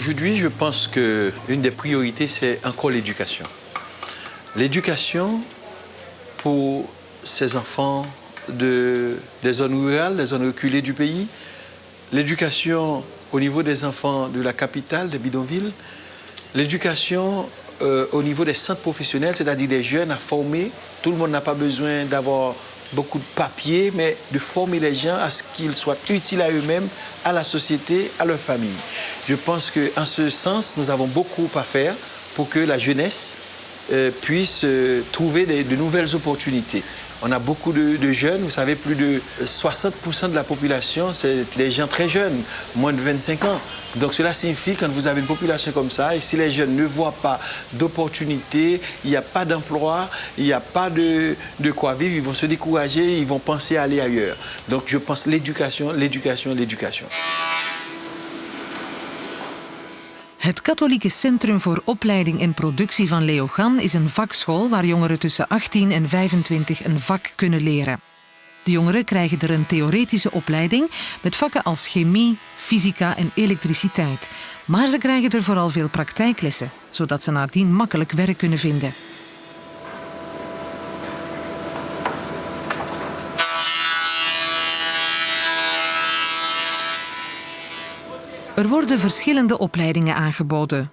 Aujourd'hui, je pense qu'une des priorités, c'est encore l'éducation. L'éducation pour ces enfants des zones rurales, des zones reculées du pays. L'éducation au niveau des enfants de la capitale, des bidonvilles. L'éducation au niveau des centres professionnels, c'est-à-dire des jeunes à former. Tout le monde n'a pas besoin d'avoir beaucoup de papiers, mais de former les gens à ce qu'ils soient utiles à eux-mêmes, à la société, à leur famille. Je pense qu'en ce sens, nous avons beaucoup à faire pour que la jeunesse puisse trouver de nouvelles opportunités. On a beaucoup de jeunes, vous savez, plus de 60% de la population, c'est des gens très jeunes, moins de 25 ans. Donc cela signifie que quand vous avez une population comme ça, et si les jeunes ne voient pas d'opportunités, il n'y a pas d'emploi, il n'y a pas de quoi vivre, ils vont se décourager, ils vont penser à aller ailleurs. Donc je pense l'éducation, l'éducation, l'éducation. Het Katholieke Centrum voor Opleiding en Productie van Leogan is een vakschool waar jongeren tussen 18 en 25 een vak kunnen leren. De jongeren krijgen er een theoretische opleiding met vakken als chemie, fysica en elektriciteit. Maar ze krijgen er vooral veel praktijklessen, zodat ze nadien makkelijk werk kunnen vinden. Er worden verschillende opleidingen aangeboden.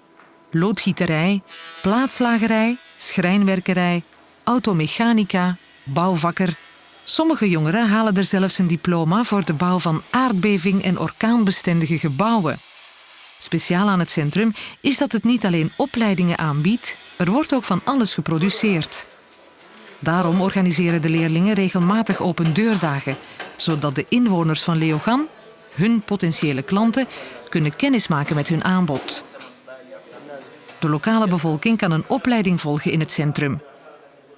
Loodgieterij, plaatslagerij, schrijnwerkerij, automechanica, bouwvakker. Sommige jongeren halen er zelfs een diploma voor de bouw van aardbeving- en orkaanbestendige gebouwen. Speciaal aan het centrum is dat het niet alleen opleidingen aanbiedt, er wordt ook van alles geproduceerd. Daarom organiseren de leerlingen regelmatig open deurdagen, zodat de inwoners van Leogan, hun potentiële klanten, kunnen kennismaken met hun aanbod. De lokale bevolking kan een opleiding volgen in het centrum.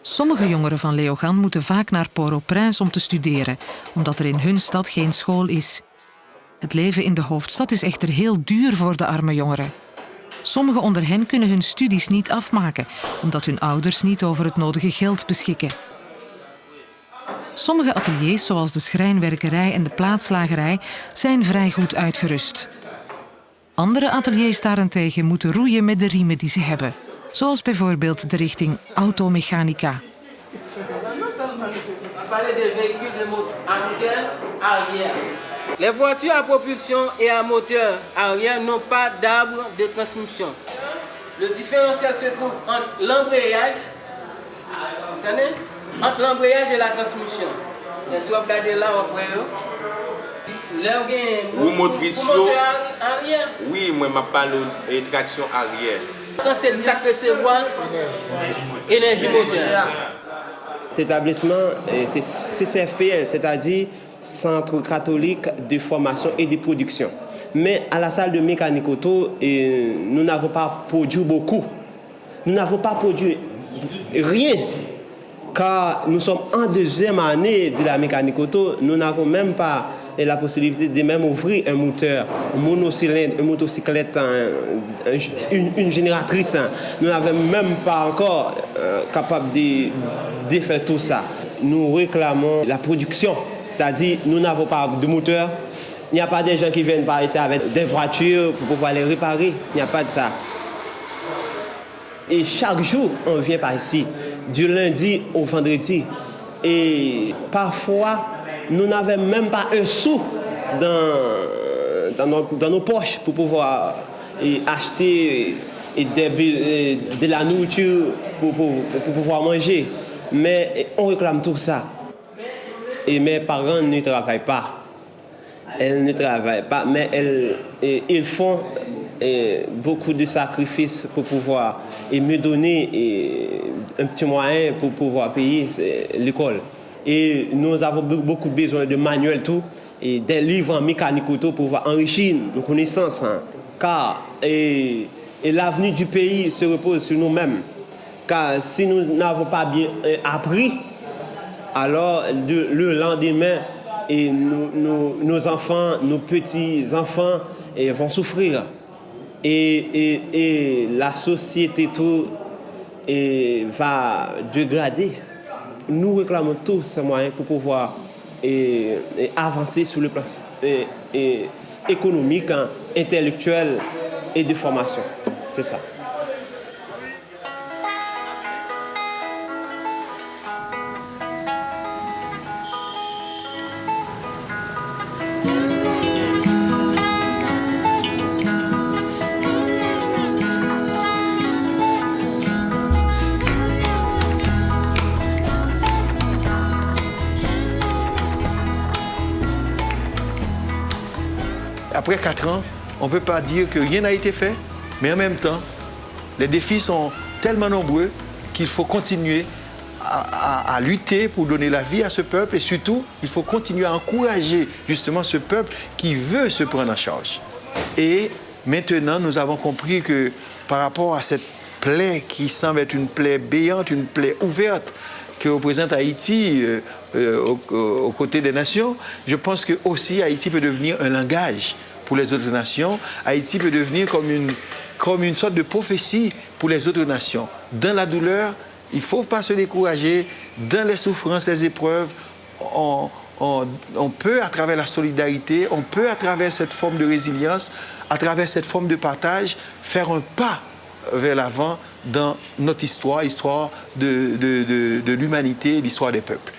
Sommige jongeren van Leogan moeten vaak naar Port-au-Prince om te studeren, omdat er in hun stad geen school is. Het leven in de hoofdstad is echter heel duur voor de arme jongeren. Sommigen onder hen kunnen hun studies niet afmaken, omdat hun ouders niet over het nodige geld beschikken. Sommige ateliers, zoals de schrijnwerkerij en de plaatslagerij, zijn vrij goed uitgerust. Andere ateliers daarentegen moeten roeien met de riemen die ze hebben, zoals bijvoorbeeld de richting automechanica. Les voitures à propulsion et à moteur arrière n'ont pas d'arbre de transmission. Le différentiel se trouve entre l'embrayage, entre l'embrayage et la transmission. Et si vous regardez là, ou motrice arrière. Oui, moi je parle de traction arrière. C'est ça que se voit énergie moteur. Cet établissement, c'est CCFPL, c'est-à-dire Centre catholique de formation et de production. Mais à la salle de mécanique auto, nous n'avons pas produit beaucoup. Nous n'avons pas produit rien. Car nous sommes en deuxième année de la mécanique auto, nous n'avons même pas la possibilité de même ouvrir un moteur monocylindre, une motocyclette, une génératrice. Nous n'avons même pas encore capable de faire tout ça. Nous réclamons la production, c'est-à-dire nous n'avons pas de moteur. Il n'y a pas de gens qui viennent par ici avec des voitures pour pouvoir les réparer. Il n'y a pas de ça. Et chaque jour, on vient par ici, du lundi au vendredi. Et parfois, nous n'avons même pas un sou dans nos poches pour pouvoir acheter de la nourriture pour pouvoir manger. Mais on réclame tout ça. Et mes parents ne travaillent pas. Elles ne travaillent pas, mais ils font beaucoup de sacrifices pour pouvoir me donner un petit moyen pour pouvoir payer l'école. Et nous avons beaucoup besoin de manuels tout et des livres en mécanique auto pour pouvoir enrichir nos connaissances. Hein. Car l'avenir du pays se repose sur nous-mêmes. Car si nous n'avons pas bien appris, alors le lendemain, nos enfants, nos petits-enfants vont souffrir. Et la société tout va dégrader. Nous réclamons tous ces moyens pour pouvoir avancer sur le plan économique, intellectuel et de formation. C'est ça. Après 4 ans, on ne peut pas dire que rien n'a été fait, mais en même temps, les défis sont tellement nombreux qu'il faut continuer à lutter pour donner la vie à ce peuple et surtout, il faut continuer à encourager justement ce peuple qui veut se prendre en charge. Et maintenant, nous avons compris que par rapport à cette plaie qui semble être une plaie béante, une plaie ouverte que représente Haïti aux côtés des nations, je pense que aussi Haïti peut devenir un langage pour les autres nations. Haïti peut devenir comme une sorte de prophétie pour les autres nations. Dans la douleur, il ne faut pas se décourager. Dans les souffrances, les épreuves, on peut, à travers la solidarité, on peut, à travers cette forme de résilience, à travers cette forme de partage, faire un pas vers l'avant dans notre histoire, l'histoire de l'humanité, l'histoire des peuples.